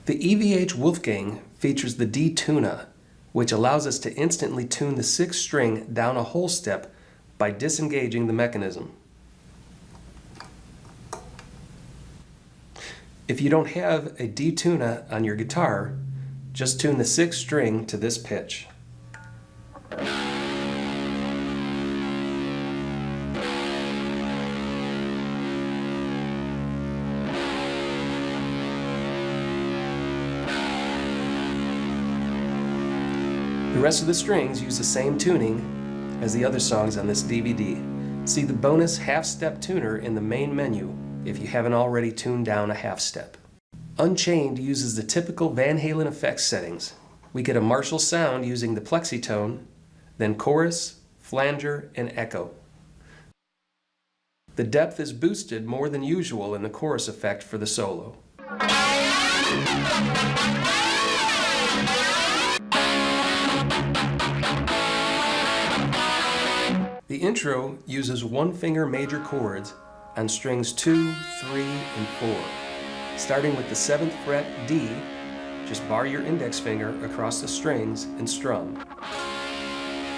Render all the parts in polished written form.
The EVH Wolfgang features the D tuna, which allows us to instantly tune the sixth string down a whole step by disengaging the mechanism. If you don't have a D tuna on your guitar, just tune the sixth string to this pitch. The rest of the strings use the same tuning as the other songs on this DVD. See the bonus half-step tuner in the main menu if you haven't already tuned down a half step. Unchained uses the typical Van Halen effects settings. We get a Marshall sound using the plexitone, then chorus, flanger, and echo. The depth is boosted more than usual in the chorus effect for the solo. The intro uses one-finger major chords on strings 2, 3, and 4. Starting with the 7th fret D, just bar your index finger across the strings and strum.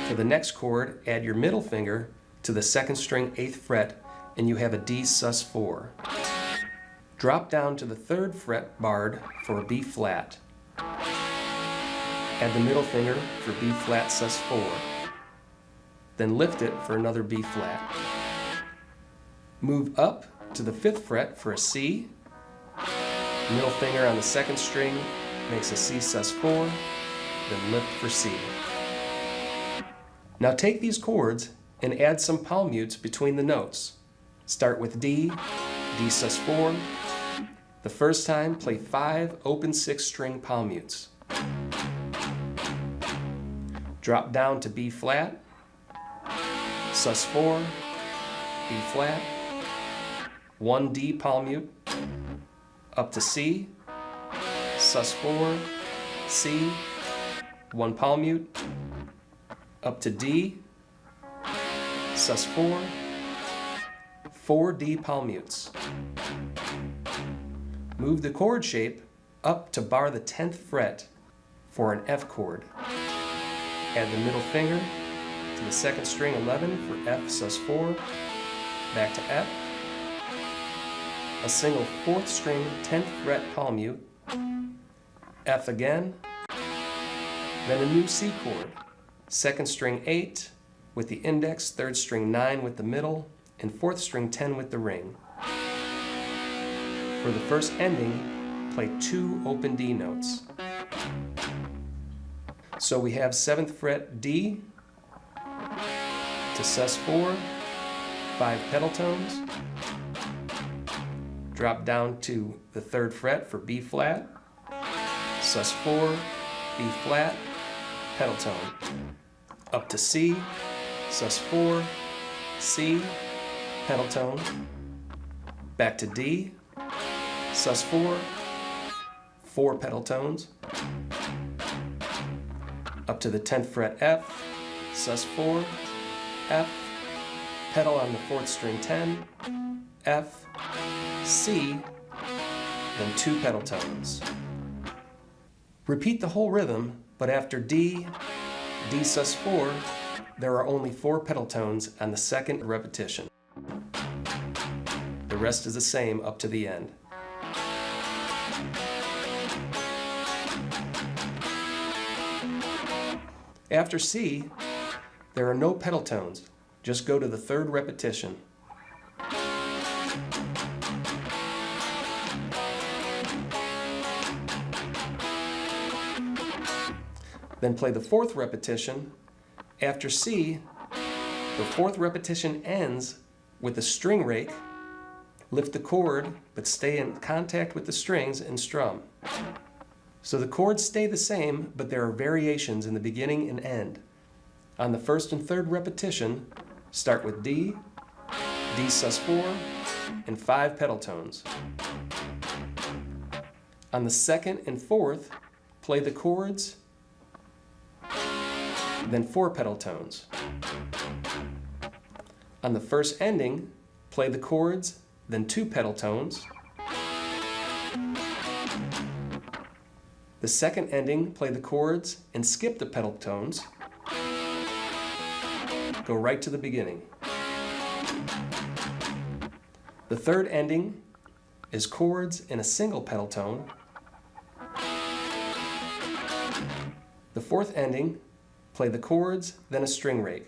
For the next chord, add your middle finger to the 2nd string 8th fret and you have a D sus4. Drop down to the 3rd fret barred for a B flat. Add the middle finger for B flat sus4. Then lift it for another B flat. Move up to the 5th fret for a C. Middle finger on the 2nd string makes a C sus4, then lift for C. Now take these chords and add some palm mutes between the notes. Start with D, D sus4. The first time, play 5 open 6-string palm mutes. Drop down to B flat, sus4, B flat, 1 D palm mute, up to C, sus4, C, 1 palm mute, up to D, sus4, 4 D palm mutes. Move the chord shape up to bar the 10th fret for an F chord. Add the middle finger to the 2nd string 11 for F sus4, back to F, a single 4th string 10th fret palm mute, F again, then a new C chord, 2nd string 8 with the index, 3rd string 9 with the middle, and 4th string 10 with the ring. For the first ending, play 2 open D notes. So we have 7th fret D to sus4, 5 pedal tones, drop down to the 3rd fret for B flat, sus4, B flat, pedal tone, up to C, sus4, C, pedal tone, back to D, sus4, 4 pedal tones, up to the 10th fret F, sus4, F, pedal on the 4th string 10, F, C, then 2 pedal tones. Repeat the whole rhythm, but after D, D sus4, there are only 4 pedal tones on the 2nd repetition. The rest is the same up to the end. After C, there are no pedal tones. Just go to the 3rd repetition. Then play the 4th repetition. After C, the 4th repetition ends with a string rake. Lift the chord, but stay in contact with the strings and strum. So the chords stay the same, but there are variations in the beginning and end. On the 1st and 3rd repetition, start with D, D sus4, and 5 pedal tones. On the 2nd and 4th, play the chords then 4 pedal tones. On the first ending, play the chords, then 2 pedal tones. The second ending, play the chords and skip the pedal tones. Go right to the beginning. The third ending is chords in a single pedal tone. The fourth ending, play the chords, then a string rake.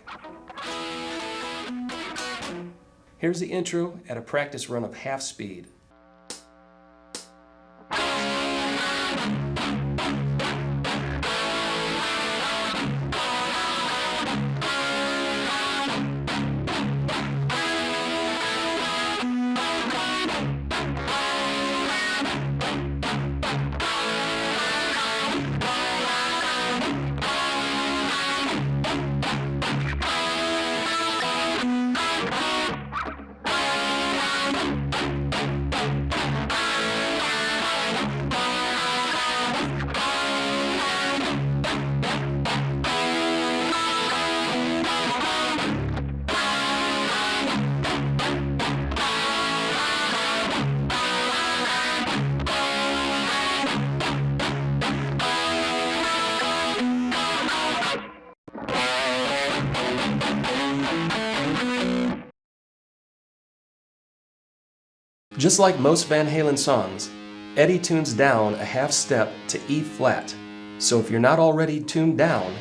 Here's the intro at a practice run of half speed. Just like most Van Halen songs, Eddie tunes down a half step to E flat. So if you're not already tuned down,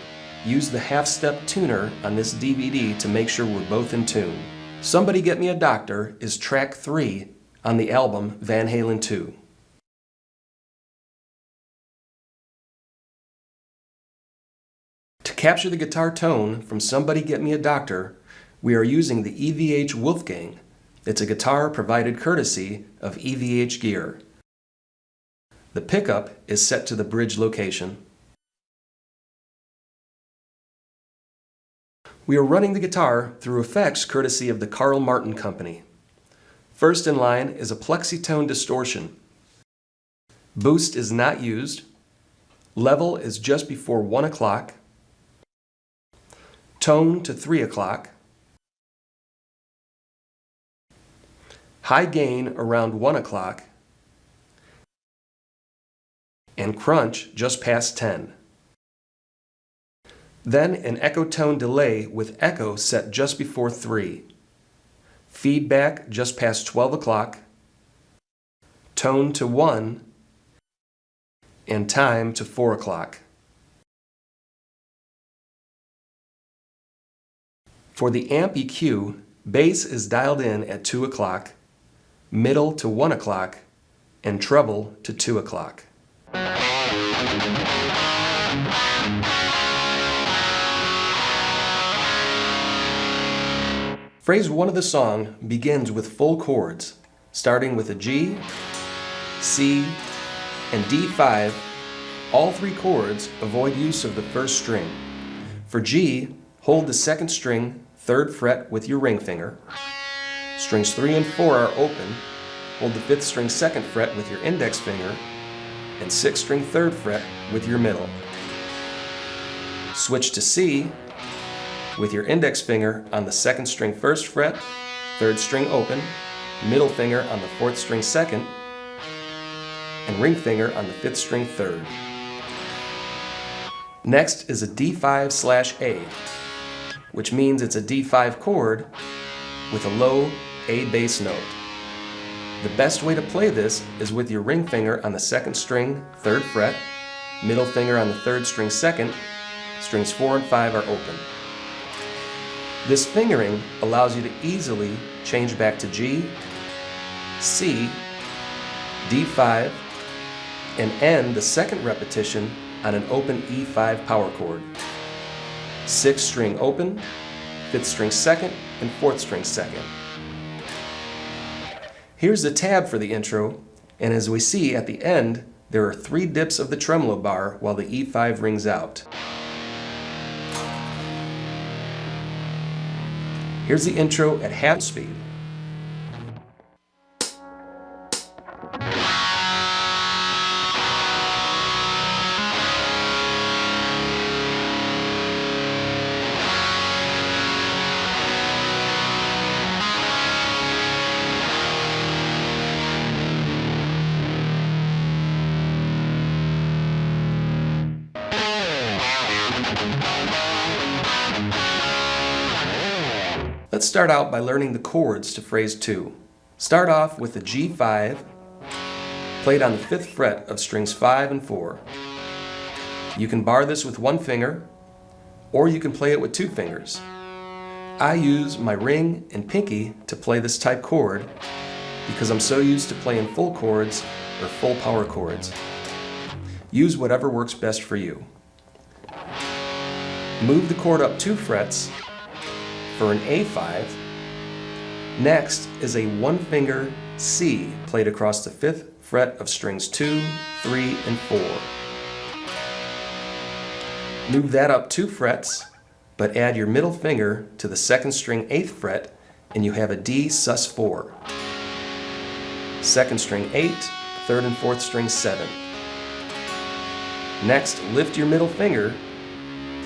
use the half step tuner on this DVD to make sure we're both in tune. Somebody Get Me a Doctor is track 3 on the album Van Halen II. To capture the guitar tone from Somebody Get Me a Doctor, we are using the EVH Wolfgang. It's a guitar provided courtesy of EVH gear. The pickup is set to the bridge location. We are running the guitar through effects courtesy of the Carl Martin Company. First in line is a plexitone distortion. Boost is not used. Level is just before 1 o'clock. Tone to 3 o'clock. High gain around 1 o'clock, and crunch just past 10. Then an echo tone delay with echo set just before 3. Feedback just past 12 o'clock, tone to 1, and time to 4 o'clock. For the amp EQ, bass is dialed in at 2 o'clock, middle to 1 o'clock, and treble to 2 o'clock. Phrase 1 of the song begins with full chords, starting with a G, C, and D5. All 3 chords avoid use of the first string. For G, hold the 2nd string, 3rd fret with your ring finger. Strings 3 and 4 are open. Hold the 5th string 2nd fret with your index finger and 6th string 3rd fret with your middle. Switch to C with your index finger on the 2nd string 1st fret, 3rd string open, middle finger on the 4th string 2nd, and ring finger on the 5th string 3rd. Next is a D5/A, which means it's a D5 chord with a low A bass note. The best way to play this is with your ring finger on the 2nd string 3rd fret, middle finger on the 3rd string 2nd, strings 4 and 5 are open. This fingering allows you to easily change back to G, C, D5, and end the 2nd repetition on an open E5 power chord. 6th string open, 5th string 2nd, and 4th string 2nd. Here's the tab for the intro, and as we see at the end, there are 3 dips of the tremolo bar while the E5 rings out. Here's the intro at half speed. Let's start out by learning the chords to phrase 2. Start off with the G5, played on the 5th fret of strings 5 and 4. You can bar this with one finger, or you can play it with 2 fingers. I use my ring and pinky to play this type chord because I'm so used to playing full chords or full power chords. Use whatever works best for you. Move the chord up 2 frets for an A5. Next is a one-finger C played across the 5th fret of strings 2, 3, and 4. Move that up 2 frets, but add your middle finger to the 2nd string 8th fret and you have a D sus4. 2nd string 8, 3rd and 4th string 7. Next, lift your middle finger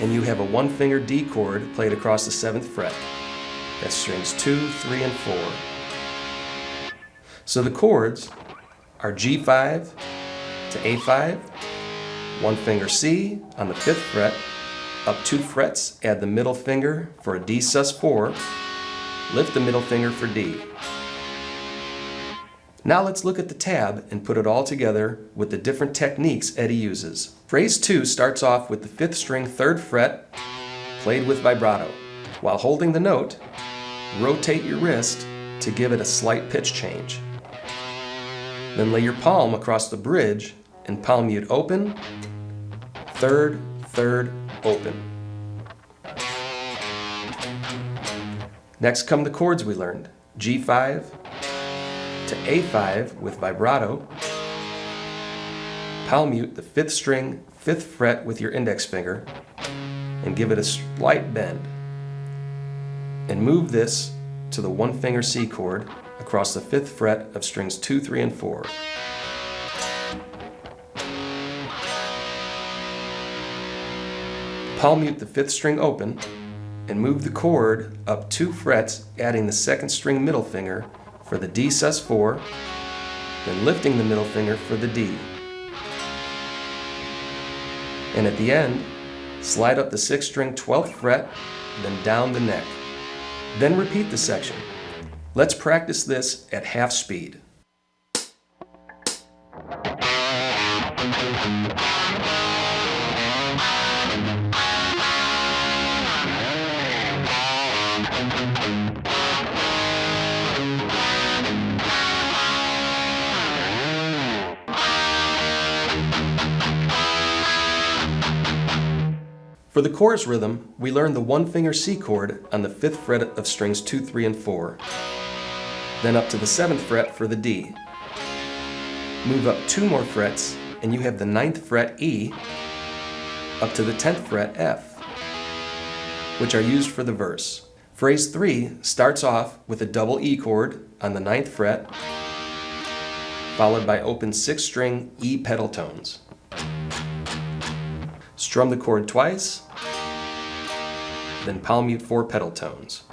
and you have a one-finger D chord played across the 7th fret. That's strings 2, 3, and 4. So the chords are G5 to A5, one-finger C on the 5th fret, up 2 frets, add the middle finger for a D sus4, lift the middle finger for D. Now let's look at the tab and put it all together with the different techniques Eddie uses. Phrase 2 starts off with the 5th string 3rd fret, played with vibrato. While holding the note, rotate your wrist to give it a slight pitch change. Then lay your palm across the bridge and palm mute open, 3rd, 3rd, open. Next come the chords we learned. G5 to A5 with vibrato. Palm mute the 5th string, 5th fret with your index finger and give it a slight bend. And move this to the one-finger C chord across the 5th fret of strings 2, 3, and 4. Palm mute the 5th string open and move the chord up 2 frets, adding the 2nd string middle finger for the D sus4, then lifting the middle finger for the D. And at the end, slide up the 6th string 12th fret, then down the neck. Then repeat the section. Let's practice this at half speed. For the chorus rhythm, we learned the one-finger C chord on the 5th fret of strings 2, 3, and 4. Then up to the 7th fret for the D. Move up 2 more frets and you have the 9th fret E up to the 10th fret F, which are used for the verse. Phrase 3 starts off with a double E chord on the 9th fret, followed by open 6th string E pedal tones. Strum the chord twice, then palm mute 4 pedal tones.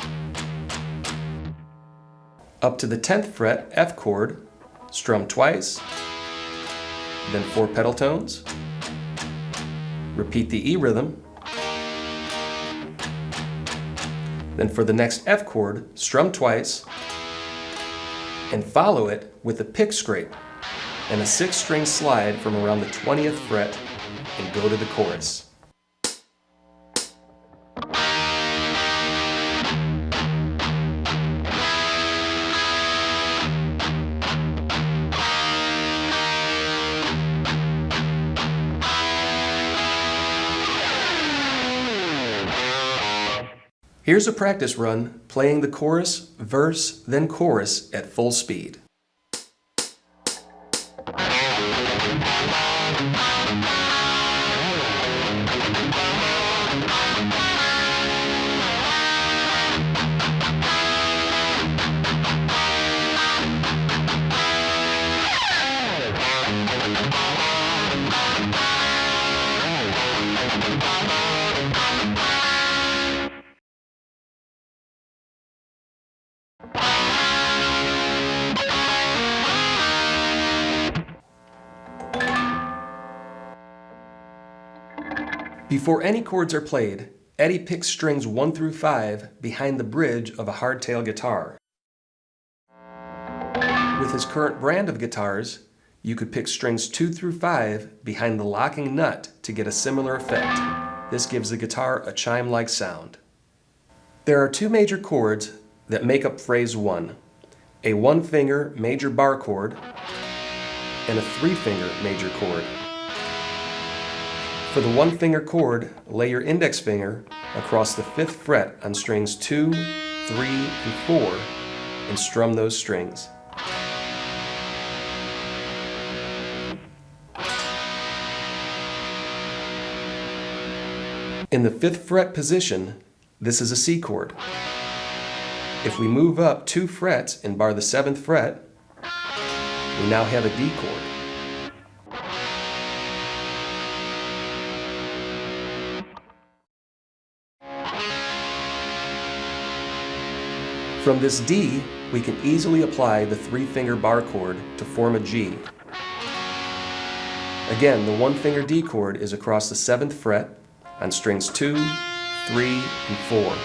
Up to the 10th fret F chord, strum twice, then 4 pedal tones. Repeat the E rhythm. Then for the next F chord, strum twice, and follow it with a pick scrape and a 6th string slide from around the 20th fret and go to the chorus. Here's a practice run playing the chorus, verse, then chorus at full speed. Before any chords are played, Eddie picks strings 1 through 5 behind the bridge of a hardtail guitar. With his current brand of guitars, you could pick strings 2 through 5 behind the locking nut to get a similar effect. This gives the guitar a chime-like sound. There are 2 major chords that make up phrase 1, a 1-finger major bar chord and a 3-finger major chord. For the 1-finger chord, lay your index finger across the 5th fret on strings 2, 3, and 4 and strum those strings. In the 5th fret position, this is a C chord. If we move up 2 frets and bar the 7th fret, we now have a D chord. From this D, we can easily apply the 3-finger bar chord to form a G. Again, the 1-finger D chord is across the 7th fret on strings 2, 3, and 4.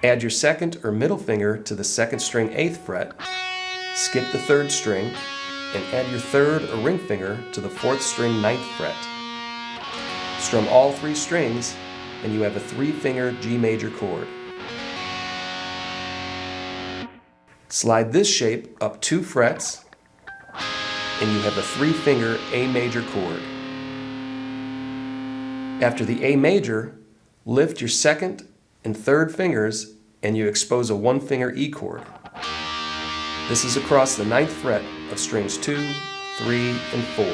Add your 2nd or middle finger to the 2nd string 8th fret, skip the 3rd string, and add your 3rd or ring finger to the 4th string 9th fret. Strum all 3 strings and you have a 3-finger G major chord. Slide this shape up 2 frets and you have a 3-finger A major chord. After the A major, lift your 2nd and 3rd fingers and you expose a 1-finger E chord. This is across the 9th fret of strings 2, 3, and 4.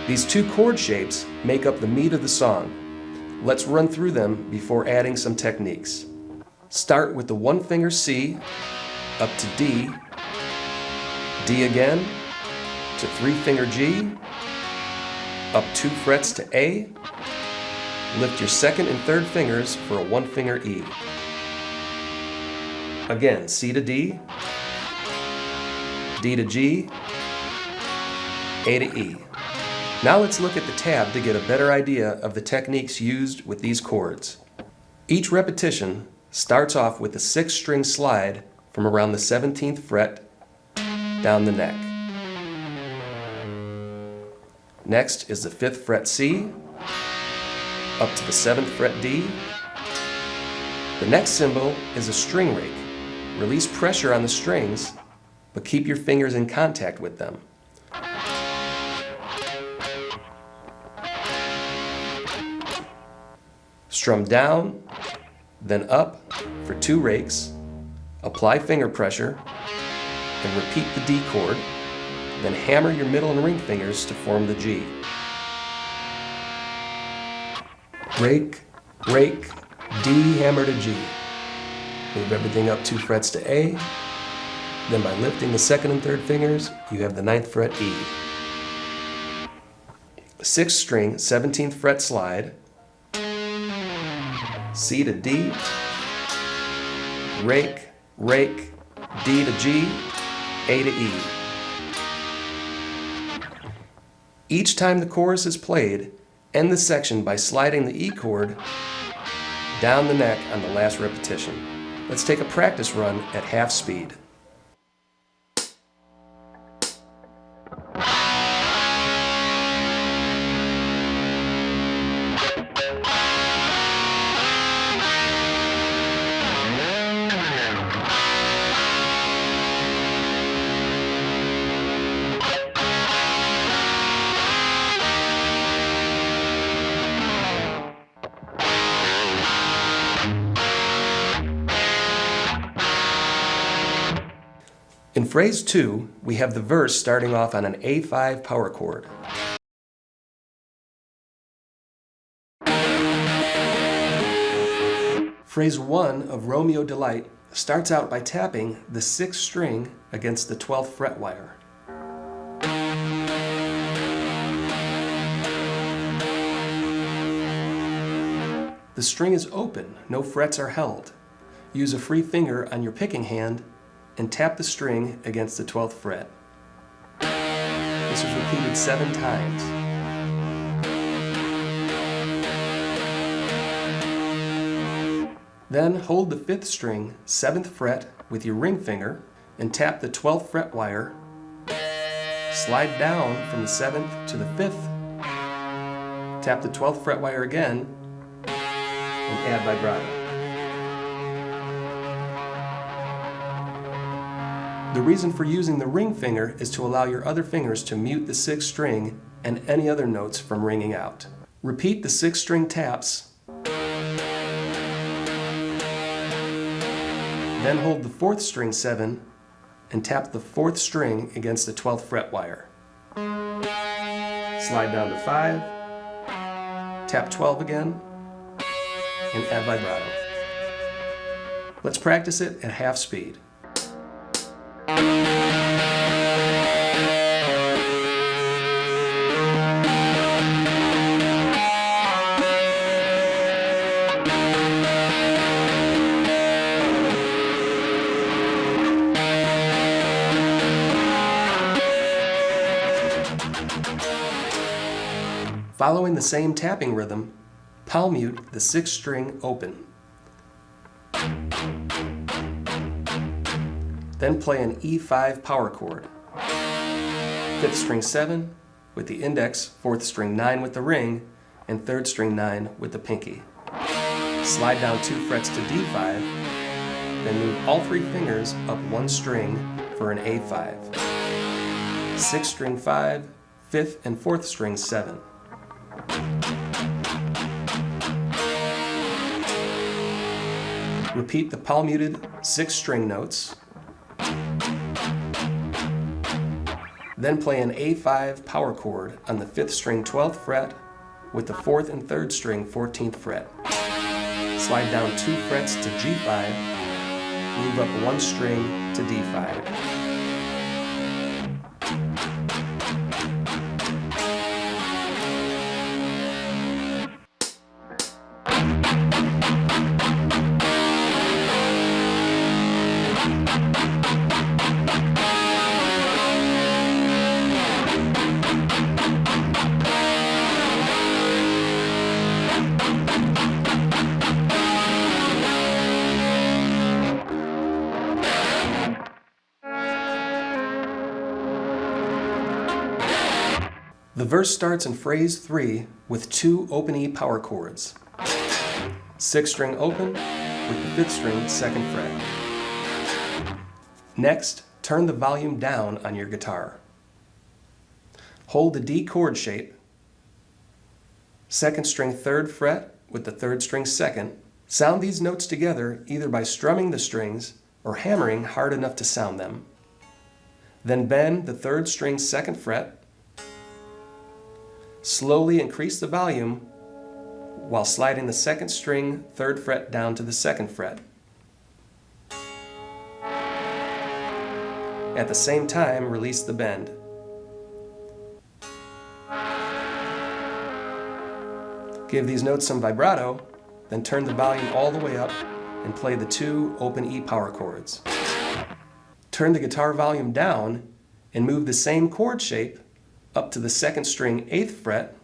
These 2 chord shapes make up the meat of the song. Let's run through them before adding some techniques. Start with the 1-finger C up to D, D again, to 3-finger G, up 2 frets to A, lift your 2nd and 3rd fingers for a 1-finger E. Again, C to D, D to G, A to E. Now let's look at the tab to get a better idea of the techniques used with these chords. Each repetition starts off with a 6-string slide from around the 17th fret down the neck. Next is the 5th fret C, up to the 7th fret D. The next symbol is a string rake. Release pressure on the strings, but keep your fingers in contact with them. Strum down, then up for 2 rakes, apply finger pressure, and repeat the D chord, then hammer your middle and ring fingers to form the G. Rake, rake, D, hammer to G. Move everything up 2 frets to A, then by lifting the 2nd and 3rd fingers, you have the 9th fret E. 6th string, 17th fret slide, C to D, rake, rake, D to G, A to E. Each time the chorus is played, end the section by sliding the E chord down the neck on the last repetition. Let's take a practice run at half speed. In phrase 2, we have the verse starting off on an A5 power chord. Phrase 1 of Romeo Delight starts out by tapping the 6th string against the 12th fret wire. The string is open, no frets are held. Use a free finger on your picking hand and tap the string against the 12th fret. This is repeated 7 times. Then hold the 5th string 7th fret with your ring finger and tap the 12th fret wire. Slide down from the 7th to the 5th. Tap the 12th fret wire again and add vibrato. The reason for using the ring finger is to allow your other fingers to mute the 6th string and any other notes from ringing out. Repeat the 6th string taps. Then hold the 4th string 7 and tap the 4th string against the 12th fret wire. Slide down to 5, tap 12 again, and add vibrato. Let's practice it at half speed. Following the same tapping rhythm, palm mute the 6th string open. Then play an E5 power chord. 5th string 7 with the index, 4th string 9 with the ring, and 3rd string 9 with the pinky. Slide down 2 frets to D5, then move all 3 fingers up 1 string for an A5. 6th string 5, 5th and 4th string 7. Repeat the palm muted 6th string notes. Then play an A5 power chord on the 5th string 12th fret with the 4th and 3rd string 14th fret. Slide down 2 frets to G5, move up 1 string to D5. The verse starts in phrase 3 with 2 open E power chords. 6th string open with the 5th string 2nd fret. Next, turn the volume down on your guitar. Hold the D chord shape, 2nd string 3rd fret with the 3rd string 2nd. Sound these notes together either by strumming the strings or hammering hard enough to sound them. Then bend the 3rd string 2nd fret. Slowly increase the volume while sliding the 2nd string 3rd fret down to the 2nd fret. At the same time, release the bend. Give these notes some vibrato, then turn the volume all the way up and play the 2 open E power chords. Turn the guitar volume down and move the same chord shape up to the 2nd string 8th fret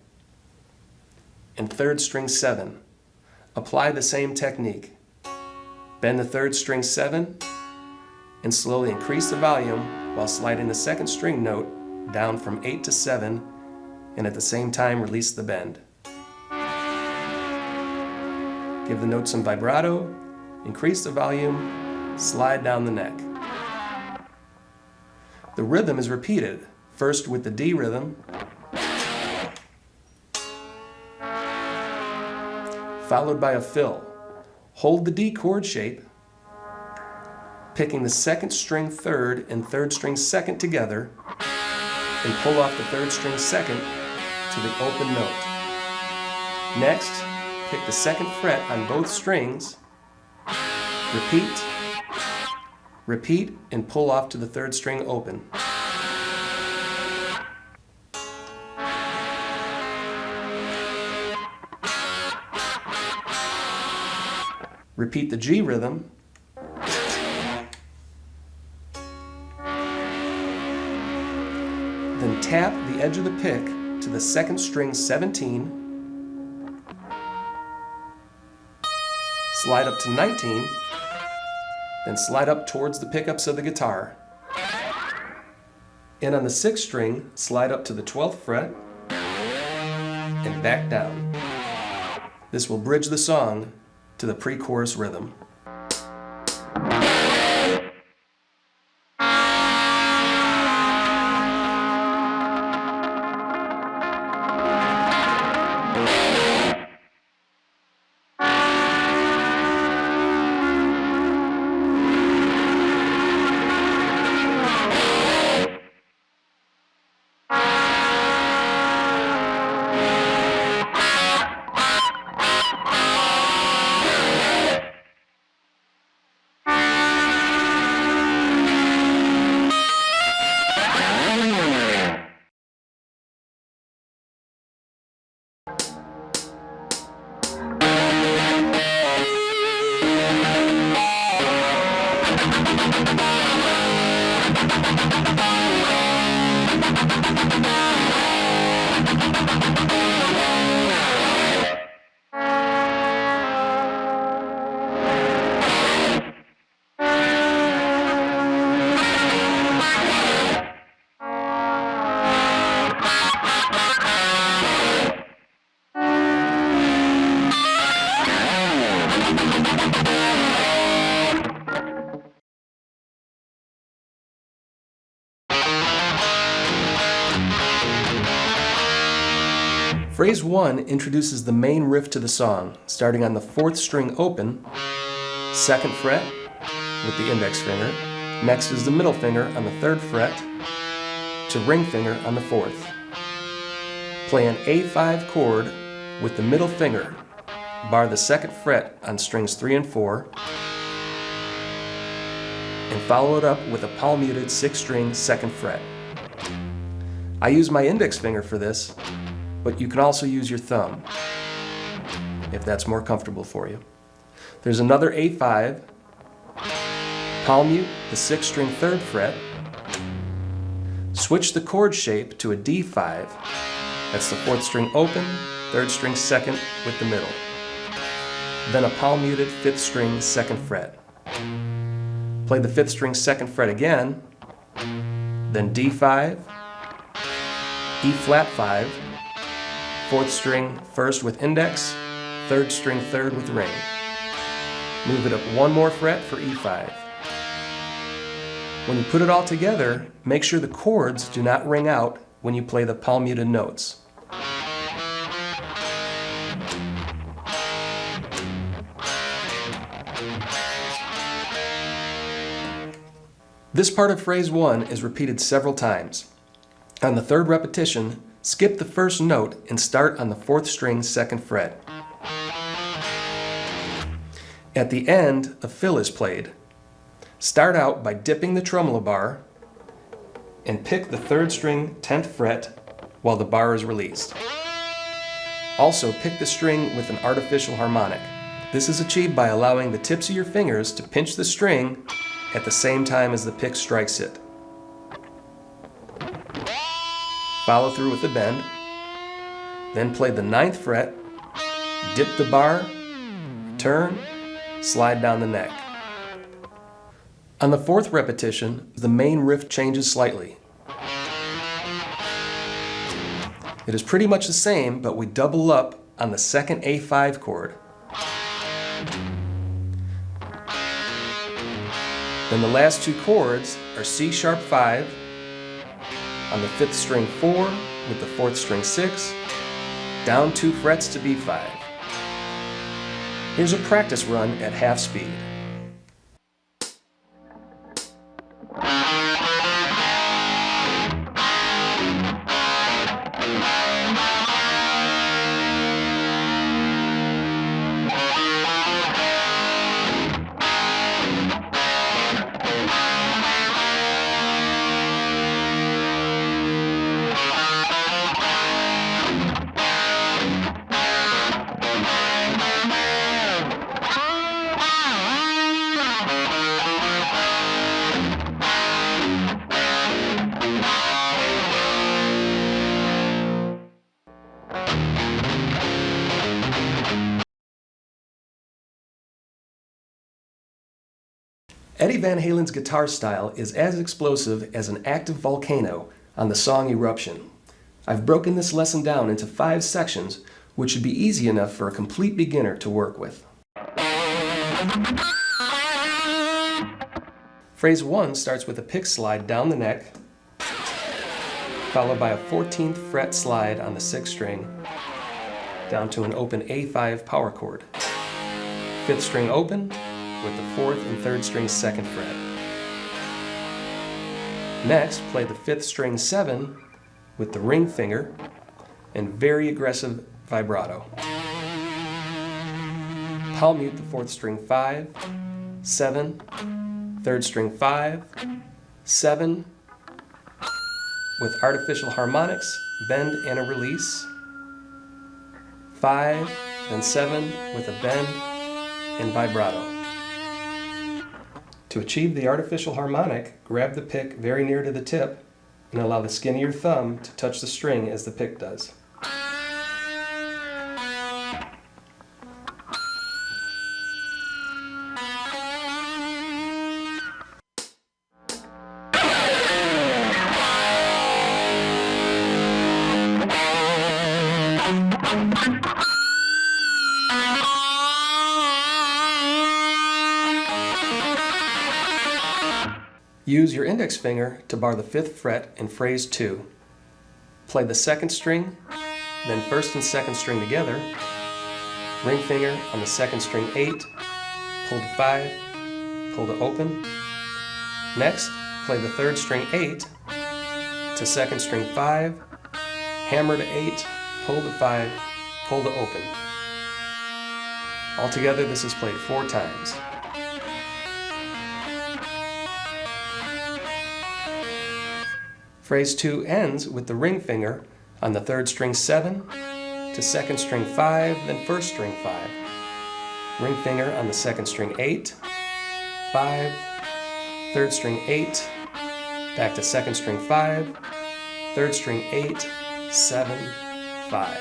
and 3rd string 7. Apply the same technique. Bend the 3rd string 7 and slowly increase the volume while sliding the 2nd string note down from 8 to 7, and at the same time release the bend. Give the note some vibrato, increase the volume, slide down the neck. The rhythm is repeated, first with the D rhythm, followed by a fill. Hold the D chord shape, picking the 2nd string 3rd and 3rd string 2nd together, and pull off the 3rd string 2nd to the open note. Next, pick the 2nd fret on both strings, repeat, and pull off to the 3rd string open. Repeat the G rhythm, then tap the edge of the pick to the 2nd string 17, slide up to 19, then slide up towards the pickups of the guitar. And on the 6th string, slide up to the 12th fret and back down. This will bridge the song to the pre-chorus rhythm. Phrase 1 introduces the main riff to the song, starting on the 4th string open, 2nd fret with the index finger. Next is the middle finger on the 3rd fret to ring finger on the 4th. Play an A5 chord with the middle finger, bar the 2nd fret on strings 3 and 4, and follow it up with a palm-muted 6th string 2nd fret. I use my index finger for this, but you can also use your thumb if that's more comfortable for you. There's another A5, palm mute the 6th string 3rd fret, switch the chord shape to a D5, that's the 4th string open, 3rd string 2nd with the middle, then a palm muted 5th string 2nd fret. Play the 5th string 2nd fret again, then D5, E flat 5, 4th string 1st with index, 3rd string 3rd with ring. Move it up one more fret for E5. When you put it all together, make sure the chords do not ring out when you play the palm muted notes. This part of phrase 1 is repeated several times. On the 3rd repetition, skip the first note and start on the 4th string 2nd fret. At the end, a fill is played. Start out by dipping the tremolo bar and pick the 3rd string 10th fret while the bar is released. Also, pick the string with an artificial harmonic. This is achieved by allowing the tips of your fingers to pinch the string at the same time as the pick strikes it. Follow through with the bend, then play the 9th fret, dip the bar, turn, slide down the neck. On the 4th repetition, the main riff changes slightly. It is pretty much the same, but we double up on the 2nd A5 chord. Then the last 2 chords are C sharp 5, on the 5th string 4 with the 4th string 6, down 2 frets to B5. Here's a practice run at half speed. Eddie Van Halen's guitar style is as explosive as an active volcano on the song Eruption. I've broken this lesson down into 5 sections, which should be easy enough for a complete beginner to work with. Phrase 1 starts with a pick slide down the neck, followed by a 14th fret slide on the 6th string, down to an open A5 power chord. 5th string open, with the 4th and 3rd string 2nd fret. Next, play the 5th string 7 with the ring finger and very aggressive vibrato. Palm mute the 4th string 5, 7, 3rd string 5, 7, with artificial harmonics, bend and a release, 5, then 7 with a bend and vibrato. To achieve the artificial harmonic, grab the pick very near to the tip and allow the skin of your thumb to touch the string as the pick does. Use your index finger to bar the 5th fret in phrase 2. Play the 2nd string, then 1st and 2nd string together, ring finger on the 2nd string 8, pull to 5, pull to open. Next, play the 3rd string 8 to 2nd string 5, hammer to 8, pull to 5, pull to open. Altogether, this is played 4 times. Phrase 2 ends with the ring finger on the 3rd string 7 to 2nd string 5, then 1st string 5. Ring finger on the 2nd string 8, 5, 3rd string 8, back to 2nd string 5, 3rd string 8, 7, 5.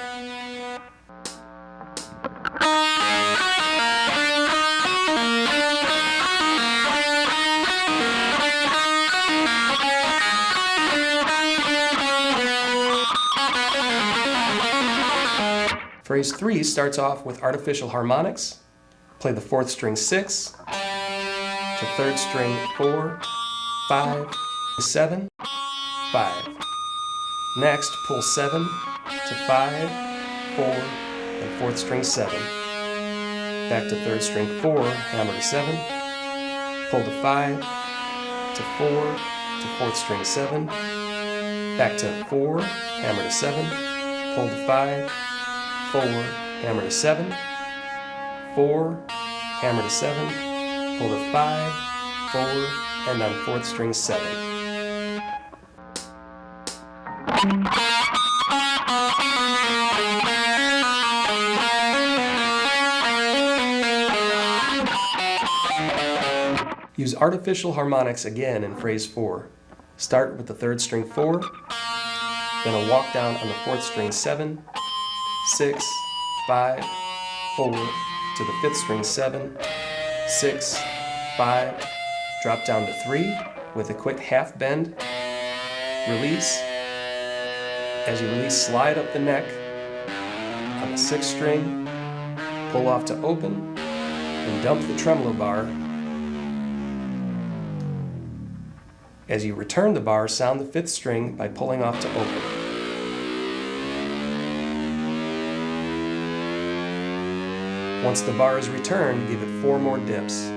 Phrase 3 starts off with artificial harmonics. Play the 4th string 6 to 3rd string 4, 5, 7, 5. Next, pull 7 to 5, 4, and 4th string 7. Back to 3rd string 4, hammer to 7, pull to 5, to 4, to 4th string 7, back to 4, hammer to 7, pull to 5, 4, hammer to 7, 4, hammer to 7, pull to 5, 4, and on 4th string 7. Use artificial harmonics again in phrase 4. Start with the 3rd string 4, then a walk down on the 4th string 7, 6, 5, 4, to the 5th string 7, 6, 5, drop down to 3 with a quick half bend, release. As you release, slide up the neck on the 6th string, pull off to open, and dump the tremolo bar. As you return the bar, sound the 5th string by pulling off to open. Once the bar is returned, give it 4 more dips.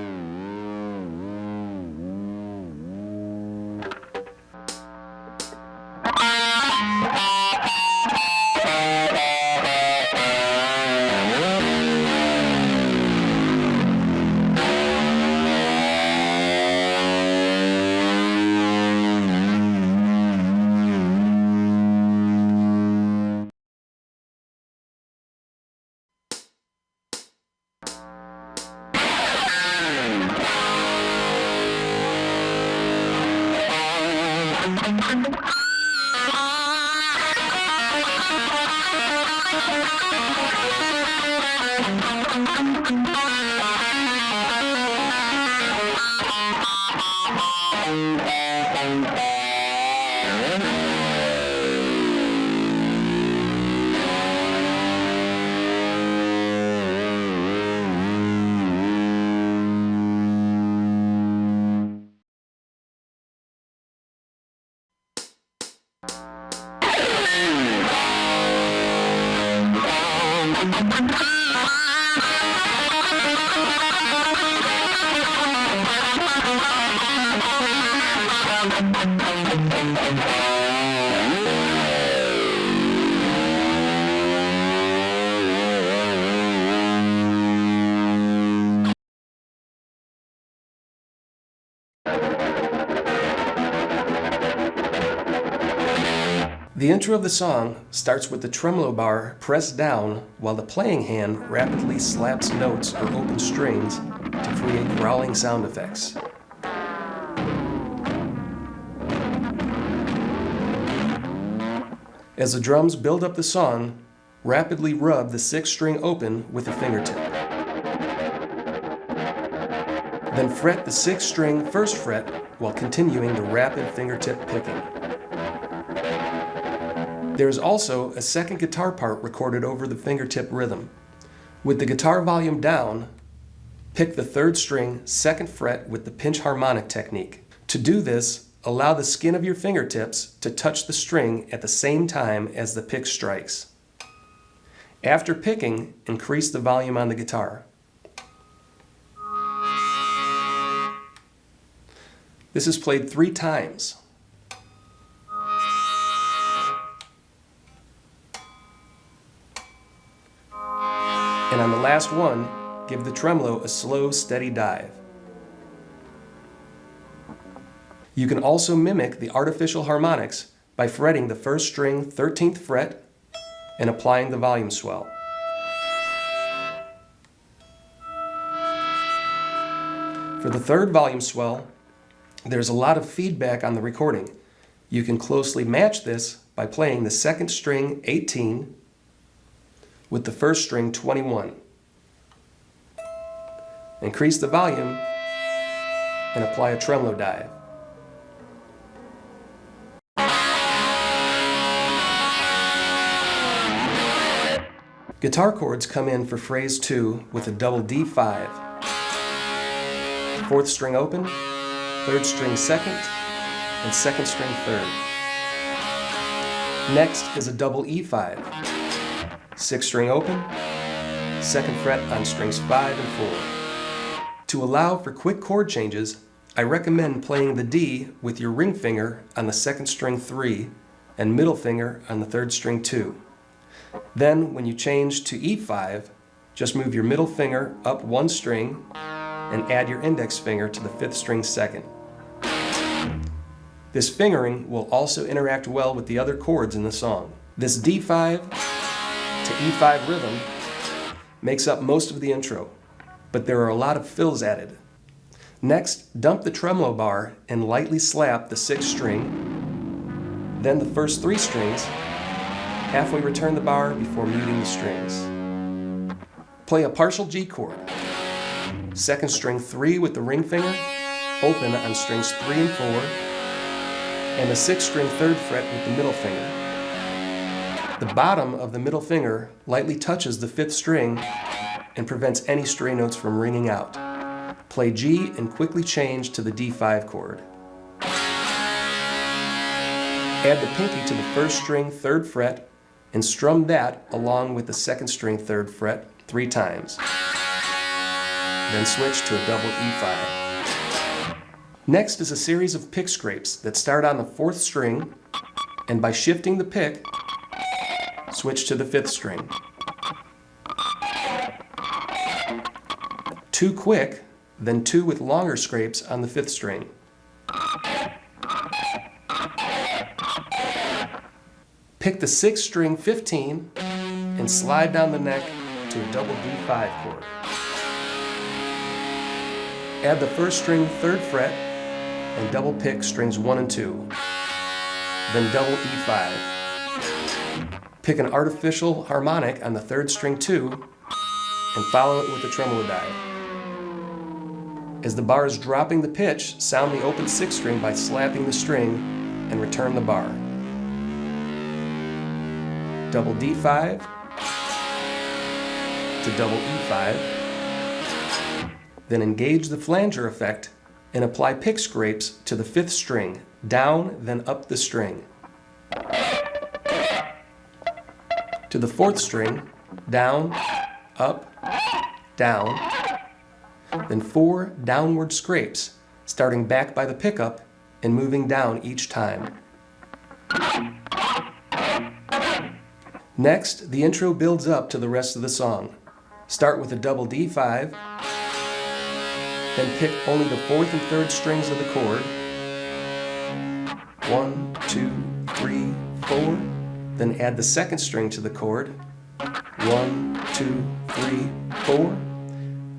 The intro of the song starts with the tremolo bar pressed down while the playing hand rapidly slaps notes or open strings to create growling sound effects. As the drums build up the song, rapidly rub the sixth string open with the fingertip. Then fret the sixth string first fret while continuing the rapid fingertip picking. There is also a second guitar part recorded over the fingertip rhythm. With the guitar volume down, pick the third string second fret with the pinch harmonic technique. To do this, allow the skin of your fingertips to touch the string at the same time as the pick strikes. After picking, increase the volume on the guitar. This is played 3 times. And on the last one, give the tremolo a slow, steady dive. You can also mimic the artificial harmonics by fretting the first string 13th fret and applying the volume swell. For the third volume swell, there's a lot of feedback on the recording. You can closely match this by playing the second string 18 with the first string 21. Increase the volume and apply a tremolo dive. Guitar chords come in for phrase 2 with a double D5. 4th string open, 3rd string second, and 2nd string 3rd. Next is a double E5. 6th string open, 2nd fret on strings 5 and 4. To allow for quick chord changes, I recommend playing the D with your ring finger on the 2nd string 3 and middle finger on the 3rd string 2. Then, when you change to E5, just move your middle finger up 1 string and add your index finger to the 5th string second. This fingering will also interact well with the other chords in the song. This D5 to E5 rhythm makes up most of the intro, but there are a lot of fills added. Next, dump the tremolo bar and lightly slap the 6th string, then the first 3 strings, halfway return the bar before muting the strings. Play a partial G chord, 2nd string 3 with the ring finger, open on strings 3 and 4, and the 6th string 3rd fret with the middle finger. The bottom of the middle finger lightly touches the 5th string and prevents any stray notes from ringing out. Play G and quickly change to the D5 chord. Add the pinky to the 1st string 3rd fret and strum that along with the 2nd string 3rd fret 3 times. Then switch to a double E5. Next is a series of pick scrapes that start on the 4th string, and by shifting the pick, switch to the 5th string. 2 quick, then 2 with longer scrapes on the 5th string. Pick the 6th string 15 and slide down the neck to a double D5 chord. Add the 1st string 3rd fret and double pick strings 1 and 2, then double E5. Pick an artificial harmonic on the 3rd string 2 and follow it with a tremolo dive. As the bar is dropping the pitch, sound the open 6th string by slapping the string and return the bar. Double D5 to double E5, then engage the flanger effect and apply pick scrapes to the 5th string, down then up the string. To the 4th string, down, up, down, then 4 downward scrapes, starting back by the pickup and moving down each time. Next, the intro builds up to the rest of the song. Start with a double D5, then pick only the 4th and 3rd strings of the chord. 1, 2, 3, 4. Then add the 2nd string to the chord. 1, 2, 3, 4.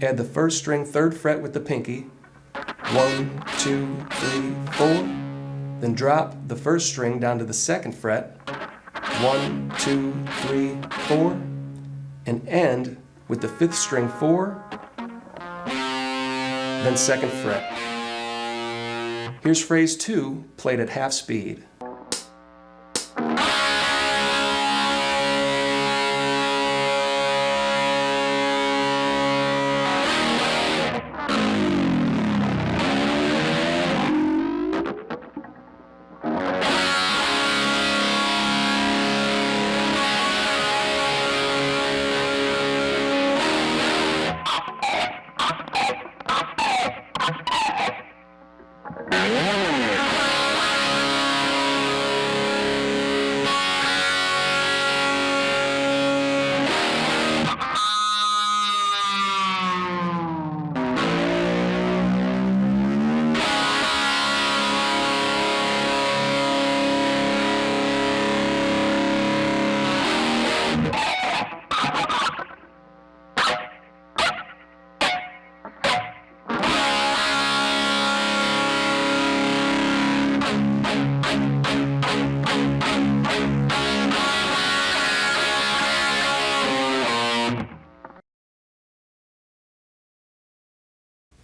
Add the 1st string 3rd fret with the pinky. 1, 2, 3, 4. Then drop the 1st string down to the 2nd fret. 1, 2, 3, 4. And end with the 5th string 4. Then 2nd fret. Here's phrase 2 played at half speed.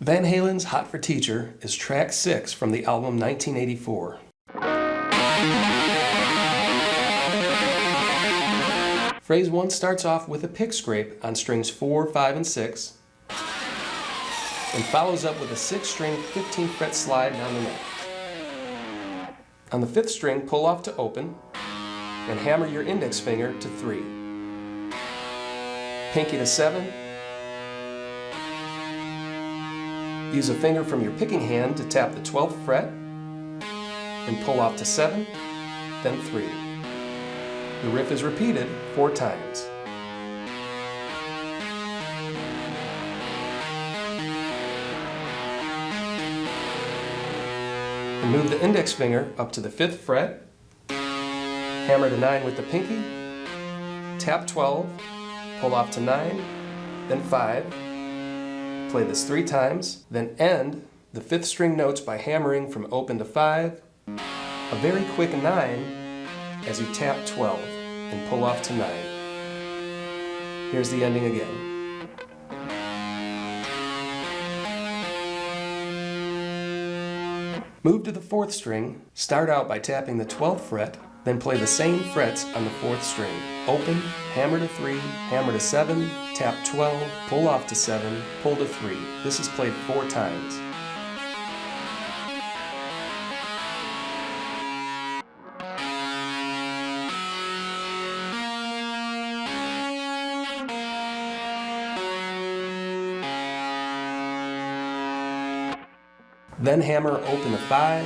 Van Halen's Hot for Teacher is track 6 from the album 1984. Phrase 1 starts off with a pick scrape on strings 4, 5, and 6, and follows up with a 6-string 15th fret slide down the neck. On the 5th string, pull off to open, and hammer your index finger to 3. Pinky to 7. Use a finger from your picking hand to tap the 12th fret, and pull off to 7, then 3. The riff is repeated 4 times. And move the index finger up to the 5th fret, hammer to 9 with the pinky, tap 12, pull off to 9, then 5. Play this 3 times, then end the 5th string notes by hammering from open to 5, a very quick 9 as you tap 12 and pull off to 9. Here's the ending again. Move to the 4th string, start out by tapping the 12th fret, then play the same frets on the 4th string. Open, hammer to 3, hammer to 7, tap 12, pull off to 7, pull to 3. This is played 4 times. Then hammer open to 5,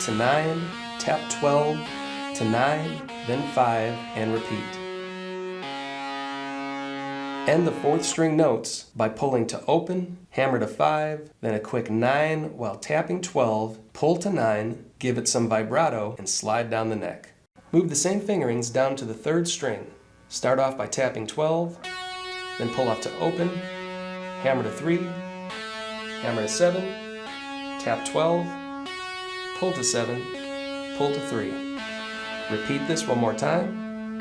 to 9, tap 12, to 9, then 5, and repeat. End the 4th string notes by pulling to open, hammer to 5, then a quick 9 while tapping 12, pull to 9, give it some vibrato, and slide down the neck. Move the same fingerings down to the 3rd string. Start off by tapping 12, then pull off to open, hammer to 3, hammer to 7, tap 12, pull to 7, pull to 3. Repeat this one more time.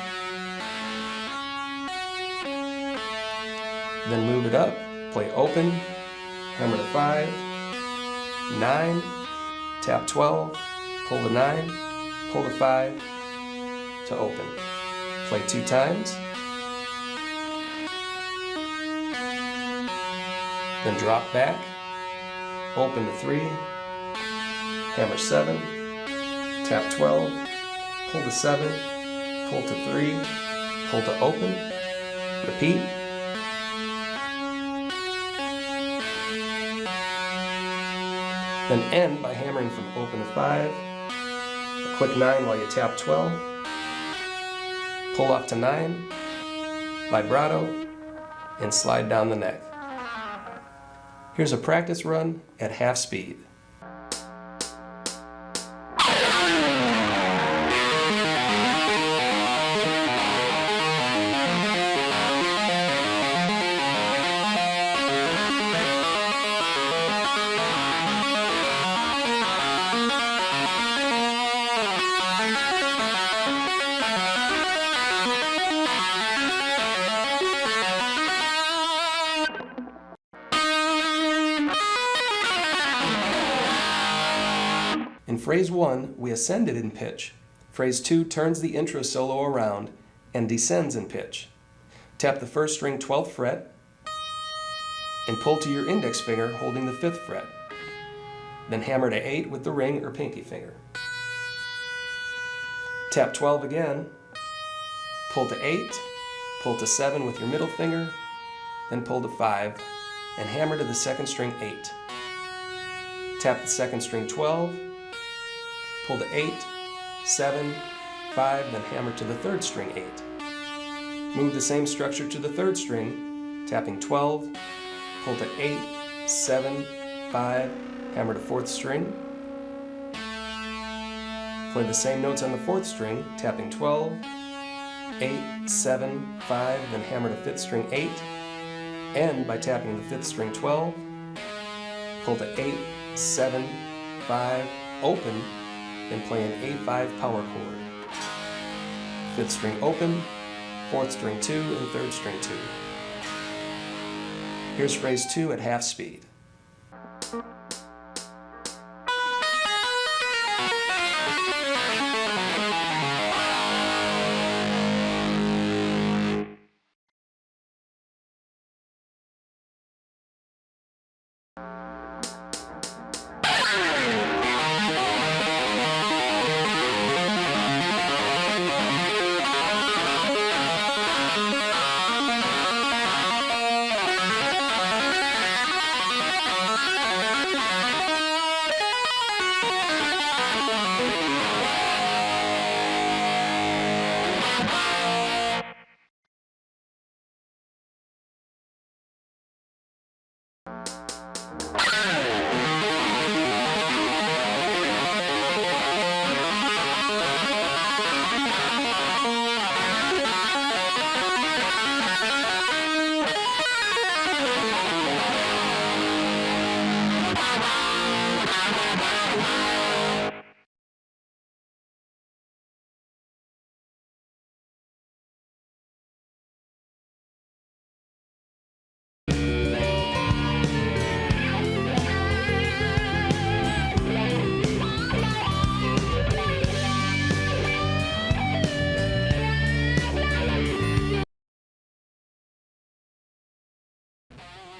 Then move it up, play open, hammer to 5, 9, tap 12, pull to 9, pull to 5, to open. Play 2 times. Then drop back, open to 3, hammer 7, tap 12, pull to 7, pull to 3, pull to open, repeat, Then end by hammering from open to 5, a quick 9 while you tap 12, pull off to 9, vibrato, and slide down the neck. Here's a practice run at half speed. In phrase 1, we ascended in pitch. Phrase 2 turns the intro solo around and descends in pitch. Tap the first string 12th fret and pull to your index finger holding the 5th fret. Then hammer to 8 with the ring or pinky finger. Tap 12 again, pull to 8, pull to 7 with your middle finger, then pull to 5 and hammer to the second string 8. Tap the second string 12, pull to 8, 7, 5, then hammer to the third string 8. Move the same structure to the third string, tapping 12, pull to 8, 7, 5, hammer to fourth string. Play the same notes on the fourth string, tapping 12, 8, 7, 5, then hammer to fifth string 8. End by tapping the fifth string 12, pull to 8, 7, 5, open, then play an A5 power chord. Fifth string open, fourth string 2, and third string 2. Here's phrase 2 at half speed.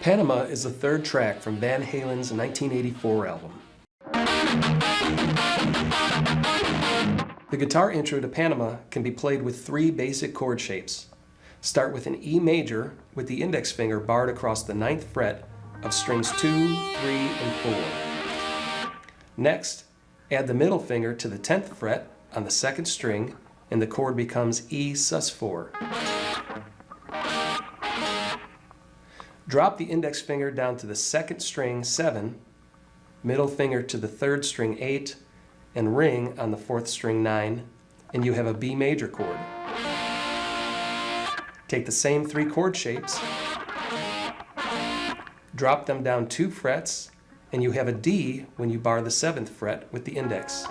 Panama is the third track from Van Halen's 1984 album. The guitar intro to Panama can be played with 3 basic chord shapes. Start with an E major with the index finger barred across the 9th fret of strings 2, 3, and 4. Next, add the middle finger to the 10th fret on the 2nd string and the chord becomes E sus4. Drop the index finger down to the 2nd string 7, middle finger to the 3rd string 8, and ring on the 4th string 9, and you have a B major chord. Take the same 3 chord shapes, drop them down 2 frets, and you have a D when you bar the 7th fret with the index.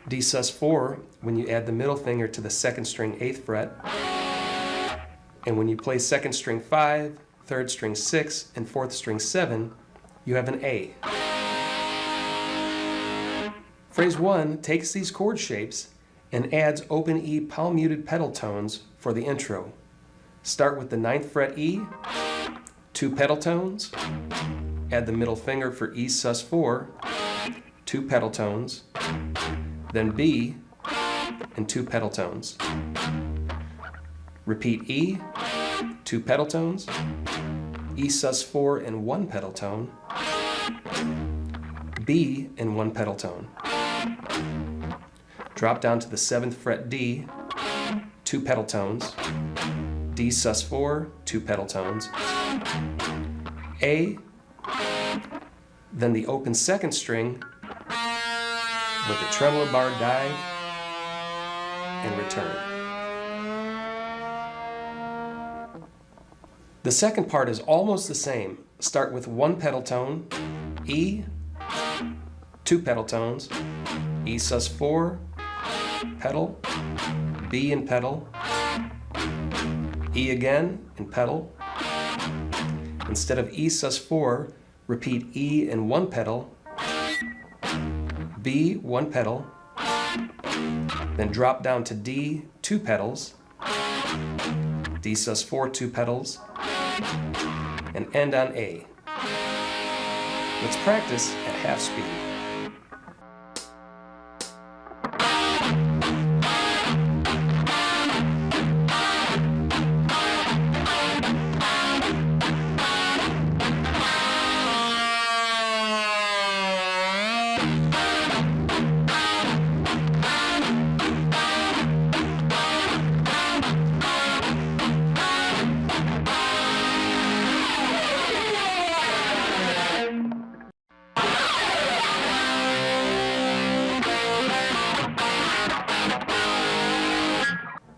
D sus4 when you add the middle finger to the 2nd string 8th fret, and when you play 2nd string 5, 3rd string 6, and 4th string 7, you have an A. Phrase 1 takes these chord shapes and adds open E palm muted pedal tones for the intro. Start with the 9th fret E, 2 pedal tones, add the middle finger for E sus4, 2 pedal tones, then B, and 2 pedal tones. Repeat E, 2 pedal tones, E sus4 and 1 pedal tone, B in one pedal tone. Drop down to the 7th fret D, 2 pedal tones, D sus4, 2 pedal tones, A, then the open 2nd string with the tremolo bar dive, and return. The second part is almost the same. Start with 1 pedal tone, E, 2 pedal tones, E sus4, pedal, B in pedal, E again in pedal. Instead of E sus4, repeat E in 1 pedal, B 1 pedal, then drop down to D 2 pedals, D sus4 2 pedals, and end on A. Let's practice at half speed.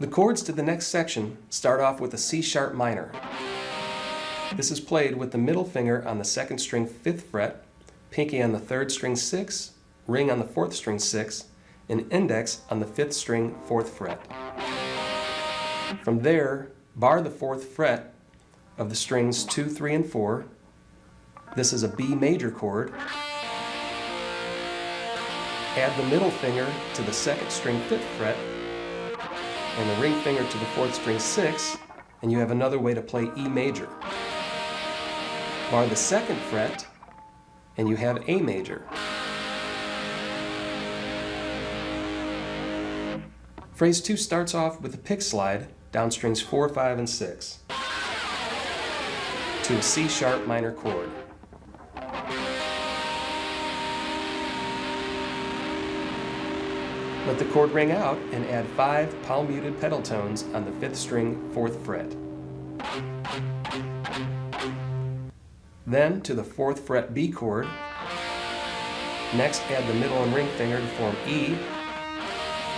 The chords to the next section start off with a C sharp minor. This is played with the middle finger on the 2nd string 5th fret, pinky on the 3rd string 6, ring on the 4th string 6, and index on the 5th string 4th fret. From there, bar the 4th fret of the strings 2, 3, and 4. This is a B major chord. Add the middle finger to the 2nd string 5th fret, and the ring finger to the 4th string 6, and you have another way to play E major. Bar the 2nd fret, and you have A major. Phrase 2 starts off with a pick slide down strings 4, 5, and 6 to a C sharp minor chord. Let the chord ring out and add 5 palm muted pedal tones on the 5th string 4th fret. Then to the 4th fret B chord. Next add the middle and ring finger to form E.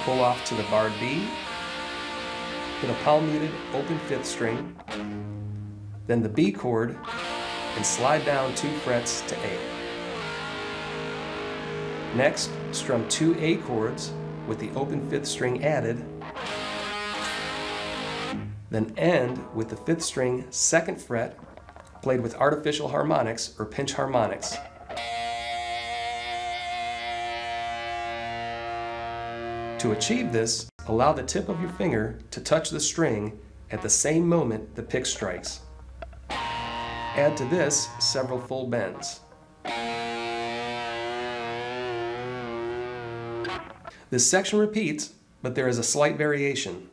Pull off to the barred B. Hit a palm muted open 5th string. Then the B chord and slide down 2 frets to A. Next, strum 2 A chords with the open 5th string added, then end with the 5th string 2nd fret played with artificial harmonics or pinch harmonics. To achieve this, allow the tip of your finger to touch the string at the same moment the pick strikes. Add to this several full bends. This section repeats, but there is a slight variation.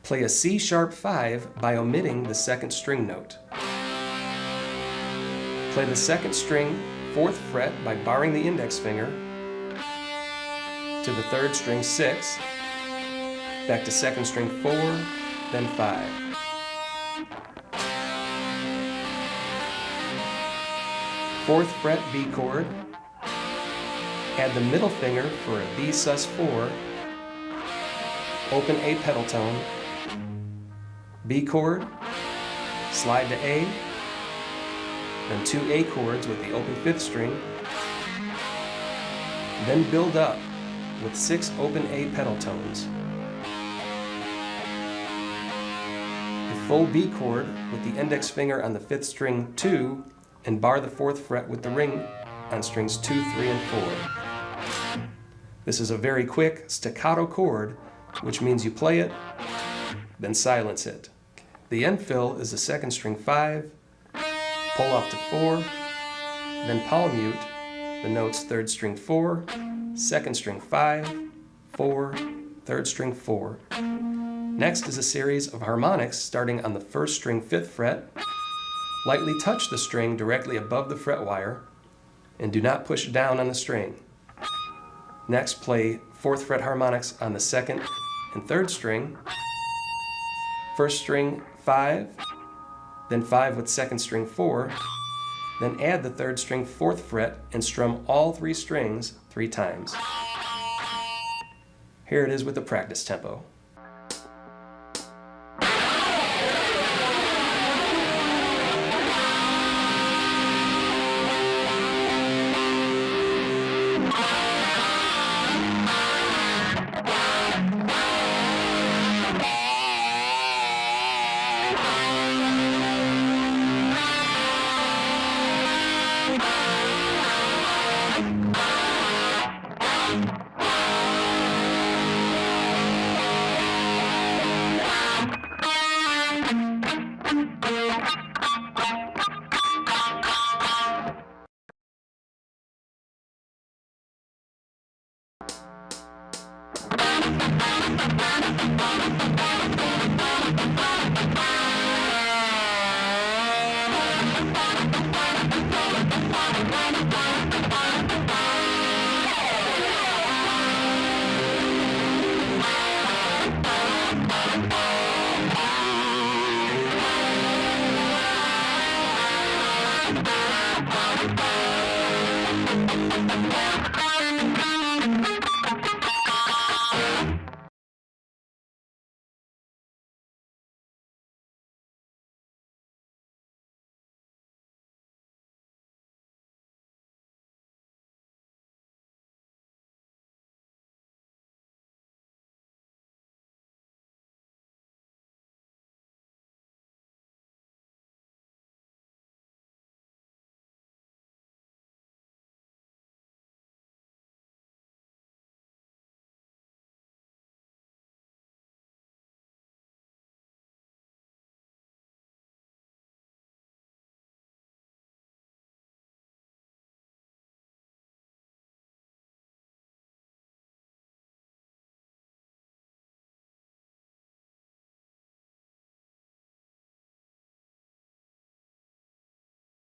Play a C sharp 5 by omitting the 2nd string note. Play the 2nd string 4th fret by barring the index finger to the 3rd string 6, back to 2nd string 4, then 5. Fourth fret B chord. Add the middle finger for a B sus4, open A pedal tone, B chord, slide to A, then 2 A chords with the open 5th string, then build up with 6 open A pedal tones. A full B chord with the index finger on the 5th string 2 and bar the 4th fret with the ring on strings 2, 3, and 4. This is a very quick staccato chord, which means you play it, then silence it. The end fill is the 2nd string 5, pull off to 4, then palm mute the notes 3rd string 4, 2nd string 5, 4, 3rd string 4. Next is a series of harmonics starting on the 1st string 5th fret. Lightly touch the string directly above the fret wire. and do not push down on the string. Next, play 4th fret harmonics on the 2nd and 3rd string. 1st string 5, then 5 with 2nd string 4, then add the 3rd string 4th fret and strum all 3 strings 3 times. Here it is with the practice tempo.